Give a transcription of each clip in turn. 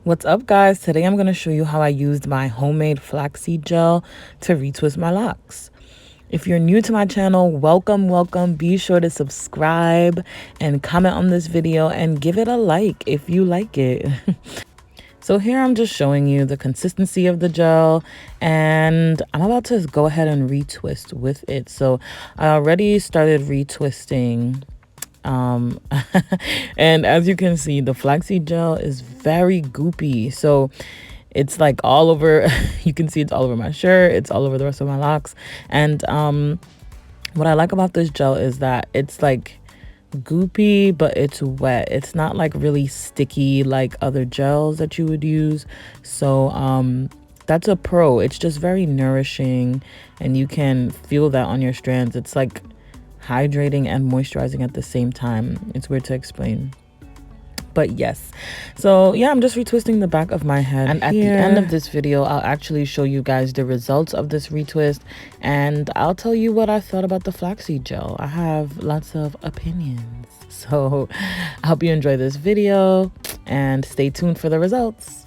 What's up, guys? Today I'm going to show you how I used my homemade flaxseed gel to retwist my locks. If you're new to my channel, welcome. Be sure to subscribe and comment on this video and give it a like if you like it. So here I'm just showing you the consistency of the gel, and I'm about to go ahead and retwist with it. So I already started retwisting. And as you can see, the flaxseed gel is very goopy, so it's like all over. You can see it's all over my shirt, it's all over the rest of my locks. And what I like about this gel is that it's like goopy, but it's wet. It's not like really sticky like other gels that you would use. So that's a pro. It's just very nourishing, and you can feel that on your strands. It's like hydrating and moisturizing at the same time. It's weird to explain, but yes. So yeah, I'm just retwisting the back of my head, and at the end of this video I'll actually show you guys the results of this retwist, and I'll tell you what I thought about the flaxseed gel. I have lots of opinions, so I hope you enjoy this video and stay tuned for the results.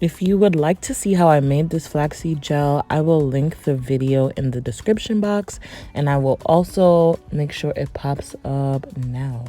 If you would like to see how I made this flaxseed gel, I will link the video in the description box, and I will also make sure it pops up now.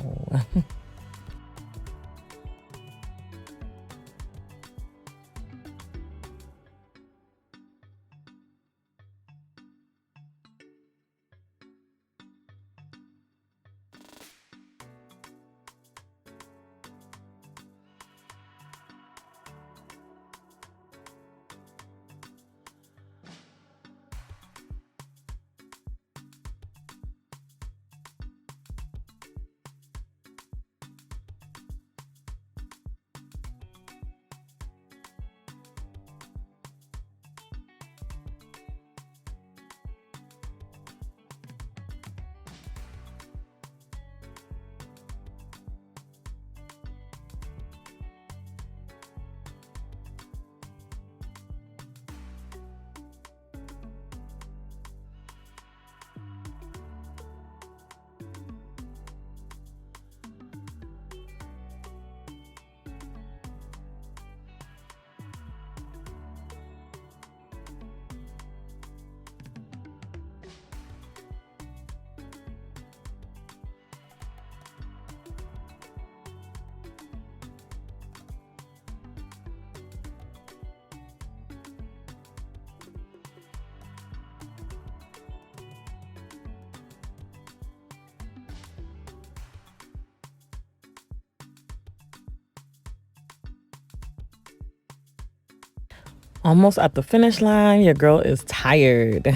Almost at the finish line, your girl is tired.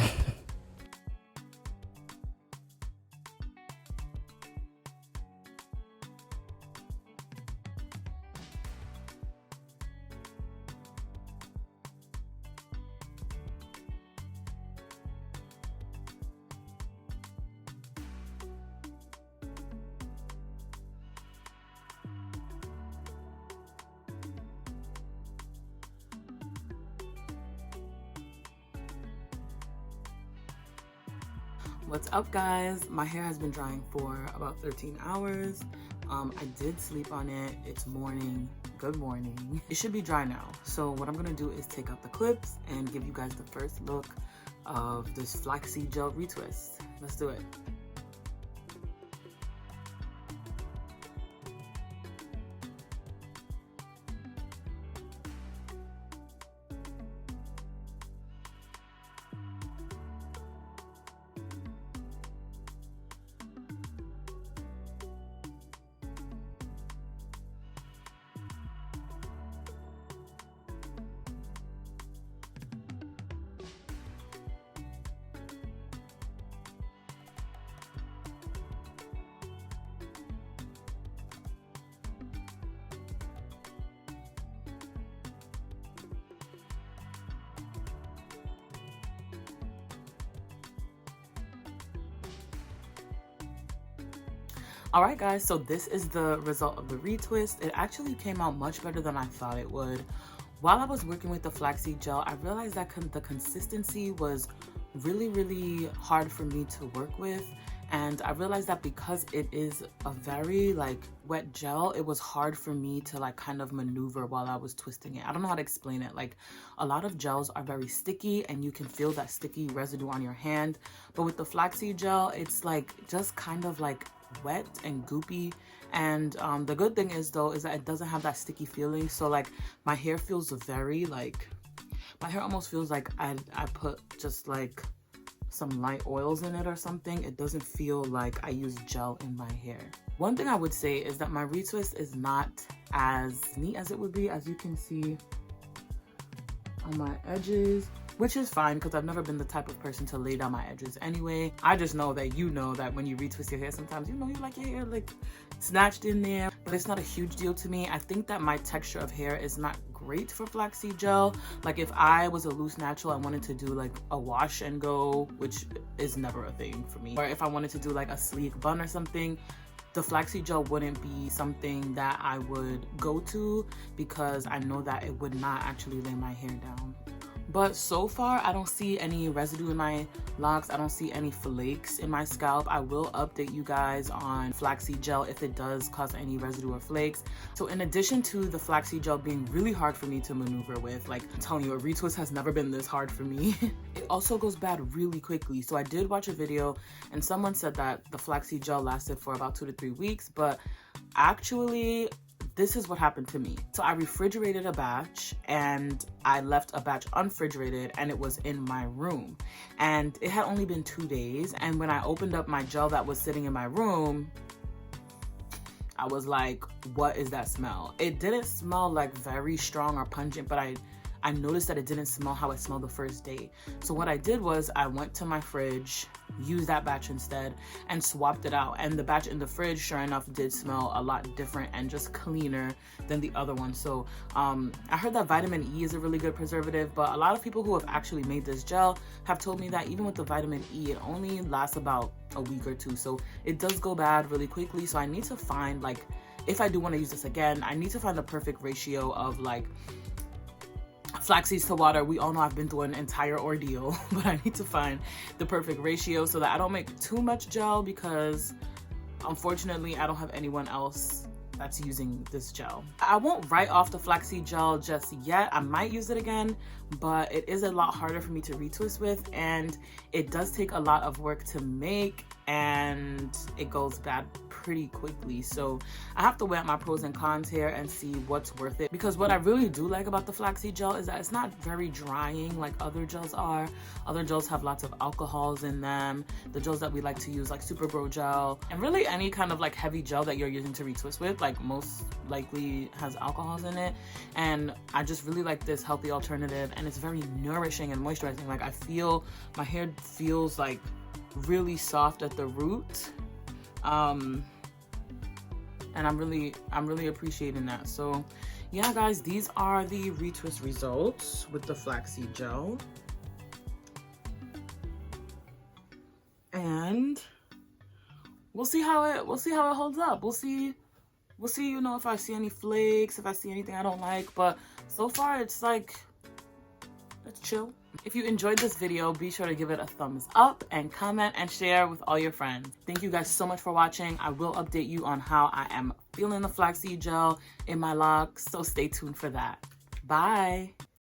What's up, guys? My hair has been drying for about 13 hours. I did sleep on it. It's morning. Good morning. It should be dry now. So what I'm gonna do is take out the clips and give you guys the first look of this flaxseed gel retwist. Let's do it. All right, guys, so this is the result of the retwist. It actually came out much better than I thought it would. While I was working with the flaxseed gel, I realized that the consistency was really hard for me to work with. And I realized that because it is a very wet gel, it was hard for me to kind of maneuver while I was twisting it. I don't know how to explain it. Like, a lot of gels are very sticky and you can feel that sticky residue on your hand. But with the flaxseed gel, it's just kind of wet and goopy. And the good thing is though is that it doesn't have that sticky feeling. So my hair feels very my hair almost feels like I put just some light oils in it or something. It doesn't feel like I use gel in my hair. One thing I would say is that my retwist is not as neat as it would be, as you can see on my edges, which is fine because I've never been the type of person to lay down my edges anyway. I just know that that when you retwist your hair, sometimes you like your hair snatched in there, but it's not a huge deal to me. I think that my texture of hair is not great for flaxseed gel. If I was a loose natural, I wanted to do a wash and go, which is never a thing for me, or if I wanted to do a sleek bun or something, the flaxseed gel wouldn't be something that I would go to because I know that it would not actually lay my hair down. But so far, I don't see any residue in my locks. I don't see any flakes in my scalp. I will update you guys on flaxseed gel if it does cause any residue or flakes. So in addition to the flaxseed gel being really hard for me to maneuver with, I'm telling you, a retwist has never been this hard for me. It also goes bad really quickly. So I did watch a video and someone said that the flaxseed gel lasted for about 2 to 3 weeks, but actually, this is what happened to me. So I refrigerated a batch and I left a batch unrefrigerated and it was in my room. And it had only been 2 days. And when I opened up my gel that was sitting in my room, I was like, what is that smell? It didn't smell very strong or pungent, but I noticed that it didn't smell how it smelled the first day. So what I did was I went to my fridge, used that batch instead, and swapped it out. And the batch in the fridge, sure enough, did smell a lot different and just cleaner than the other one. So I heard that vitamin E is a really good preservative, but a lot of people who have actually made this gel have told me that even with the vitamin E, it only lasts about a week or two. So it does go bad really quickly. So I need to find, if I do want to use this again, I need to find the perfect ratio of flaxseeds to water. We all know I've been through an entire ordeal, but I need to find the perfect ratio so that I don't make too much gel because unfortunately I don't have anyone else that's using this gel. I won't write off the flaxseed gel just yet. I might use it again, but it is a lot harder for me to retwist with and it does take a lot of work to make and it goes bad pretty quickly. So I have to weigh out my pros and cons here and see what's worth it, because what I really do like about the flaxseed gel is that it's not very drying like other gels are. Other gels have lots of alcohols in them. The gels that we like to use, like Super Grow gel, and really any kind of heavy gel that you're using to retwist with, most likely has alcohols in it. And I just really like this healthy alternative, and it's very nourishing and moisturizing. I feel my hair feels really soft at the root, and I'm really appreciating that. So yeah, guys, these are the retwist results with the flaxseed gel, and we'll see how it holds up. We'll see, you know, if I see any flakes, if I see anything I don't like, but so far it's chill. If you enjoyed this video, be sure to give it a thumbs up and comment and share with all your friends. Thank you guys so much for watching. I will update you on how I am feeling the flaxseed gel in my locks, so stay tuned for that. Bye.